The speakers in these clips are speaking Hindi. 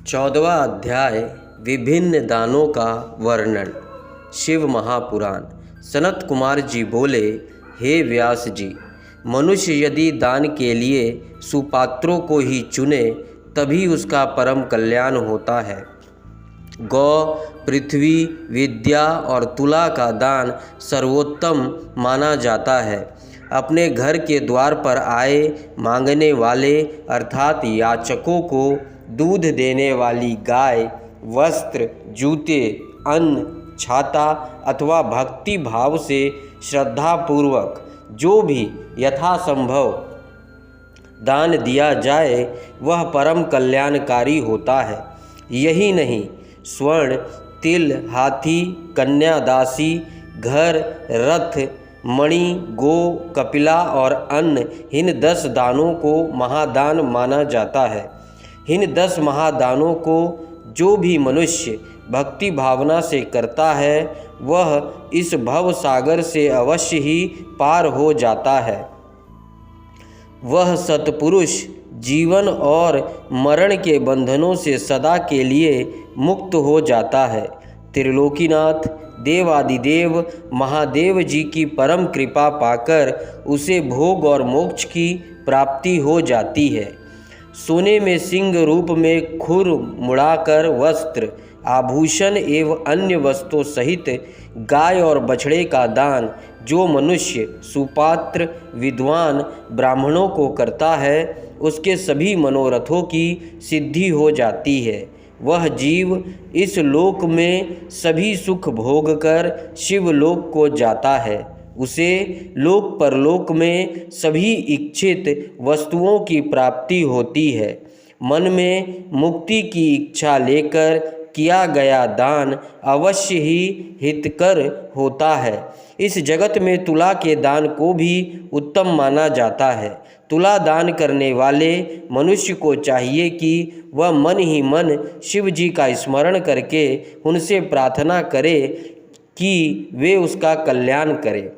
14वां अध्याय विभिन्न दानों का वर्णन। शिव महापुराण। सनत कुमार जी बोले, हे व्यास जी, मनुष्य यदि दान के लिए सुपात्रों को ही चुने तभी उसका परम कल्याण होता है। गौ, पृथ्वी, विद्या और तुला का दान सर्वोत्तम माना जाता है। अपने घर के द्वार पर आए मांगने वाले अर्थात याचकों को दूध देने वाली गाय, वस्त्र, जूते, अन्न, छाता अथवा भक्ति भाव से श्रद्धापूर्वक जो भी यथासंभव दान दिया जाए वह परम कल्याणकारी होता है। यही नहीं, स्वर्ण, तिल, हाथी, कन्या दासी, घर, रथ, मणि, गो, कपिला और अन्न, इन 10 दानों को महादान माना जाता है। इन 10 महादानों को जो भी मनुष्य भक्ति भावना से करता है वह इस भव सागर से अवश्य ही पार हो जाता है। वह सत्पुरुष जीवन और मरण के बंधनों से सदा के लिए मुक्त हो जाता है। त्रिलोकीनाथ देवादिदेव महादेव जी की परम कृपा पाकर उसे भोग और मोक्ष की प्राप्ति हो जाती है। सोने में सिंह रूप में खुर मुड़ाकर वस्त्र, आभूषण एवं अन्य वस्तुओं सहित गाय और बछड़े का दान जो मनुष्य सुपात्र विद्वान ब्राह्मणों को करता है उसके सभी मनोरथों की सिद्धि हो जाती है। वह जीव इस लोक में सभी सुख भोग कर शिवलोक को जाता है। उसे लोक परलोक में सभी इच्छित वस्तुओं की प्राप्ति होती है। मन में मुक्ति की इच्छा लेकर किया गया दान अवश्य ही हितकर होता है। इस जगत में तुला के दान को भी उत्तम माना जाता है। तुला दान करने वाले मनुष्य को चाहिए कि वह मन ही मन शिव जी का स्मरण करके उनसे प्रार्थना करे कि वे उसका कल्याण करें।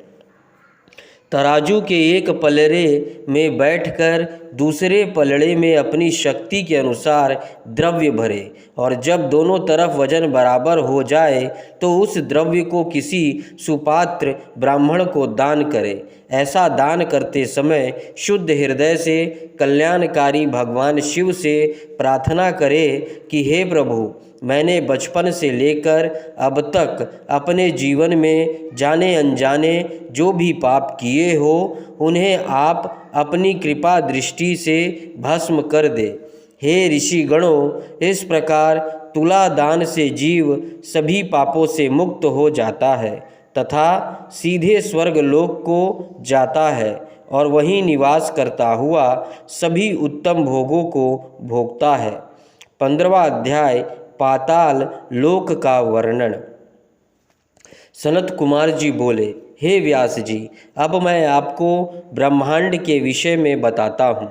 तराजू के एक पलड़े में बैठकर दूसरे पलड़े में अपनी शक्ति के अनुसार द्रव्य भरे और जब दोनों तरफ वजन बराबर हो जाए तो उस द्रव्य को किसी सुपात्र ब्राह्मण को दान करे। ऐसा दान करते समय शुद्ध हृदय से कल्याणकारी भगवान शिव से प्रार्थना करे कि हे प्रभु, मैंने बचपन से लेकर अब तक अपने जीवन में जाने अनजाने जो भी पाप किए हो उन्हें आप अपनी कृपा दृष्टि से भस्म कर दे। हे ऋषि गणों, इस प्रकार तुला दान से जीव सभी पापों से मुक्त हो जाता है तथा सीधे स्वर्ग लोक को जाता है और वहीं निवास करता हुआ सभी उत्तम भोगों को भोगता है। 15वां अध्याय पाताल लोक का वर्णन। सनत कुमार जी बोले, हे व्यास जी, अब मैं आपको ब्रह्मांड के विषय में बताता हूँ।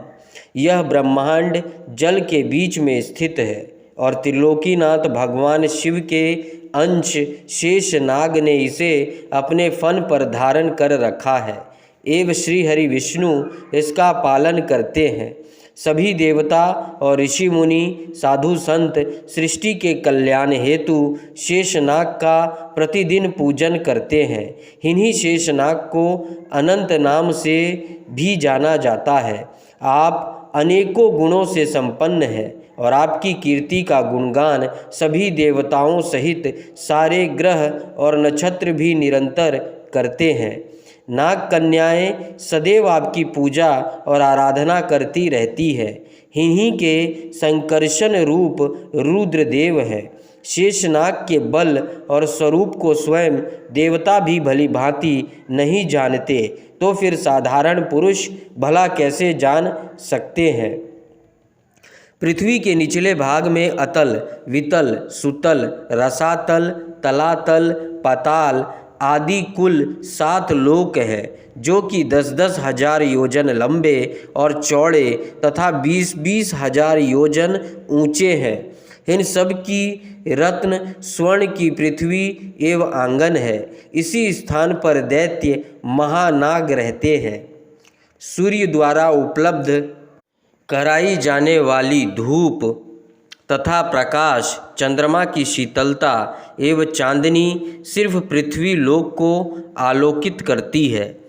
यह ब्रह्मांड जल के बीच में स्थित है और त्रिलोकीनाथ भगवान शिव के अंश शेष नाग ने इसे अपने फन पर धारण कर रखा है एवं श्री हरि विष्णु इसका पालन करते हैं। सभी देवता और ऋषि मुनि साधु संत सृष्टि के कल्याण हेतु शेषनाग का प्रतिदिन पूजन करते हैं। इन्हीं शेषनाग को अनंत नाम से भी जाना जाता है। आप अनेकों गुणों से संपन्न हैं और आपकी कीर्ति का गुणगान सभी देवताओं सहित सारे ग्रह और नक्षत्र भी निरंतर करते हैं। नाग कन्याएं सदैव आपकी पूजा और आराधना करती रहती है। इन्हीं के संकर्षण रूप रुद्रदेव हैं। शेषनाग के बल और स्वरूप को स्वयं देवता भी भली भांति नहीं जानते तो फिर साधारण पुरुष भला कैसे जान सकते हैं। पृथ्वी के निचले भाग में अतल, वितल, सुतल, रसातल, तलातल, पाताल आदि कुल 7 लोक हैं जो कि 10-10 हजार योजन लंबे और चौड़े तथा 20-20 हजार योजन ऊंचे हैं। इन सब की रत्न स्वर्ण की पृथ्वी एवं आंगन है। इसी स्थान पर दैत्य महानाग रहते हैं। सूर्य द्वारा उपलब्ध कराई जाने वाली धूप तथा प्रकाश, चंद्रमा की शीतलता एवं चांदनी सिर्फ पृथ्वी लोक को आलोकित करती है।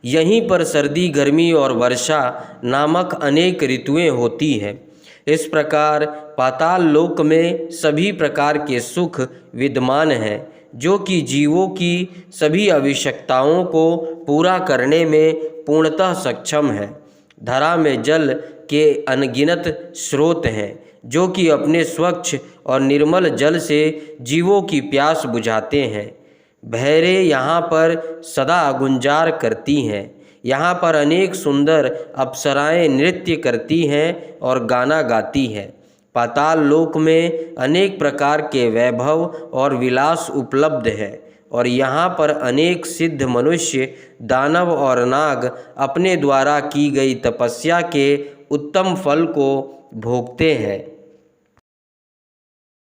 यहीं पर सर्दी, गर्मी और वर्षा नामक अनेक ऋतुएं होती हैं। इस प्रकार पाताल लोक में सभी प्रकार के सुख विद्यमान हैं, जो कि जीवों की सभी आवश्यकताओं को पूरा करने में पूर्णतः सक्षम है। धरा में जल के अनगिनत स्रोत हैं, जो कि अपने स्वच्छ और निर्मल जल से जीवों की प्यास बुझाते हैं। भैरे यहाँ पर सदा गुंजार करती हैं। यहाँ पर अनेक सुंदर अप्सराएं नृत्य करती हैं और गाना गाती हैं। पाताल लोक में अनेक प्रकार के वैभव और विलास उपलब्ध है और यहाँ पर अनेक सिद्ध मनुष्य, दानव और नाग अपने द्वारा की गई तपस्या के उत्तम फल को भोगते हैं।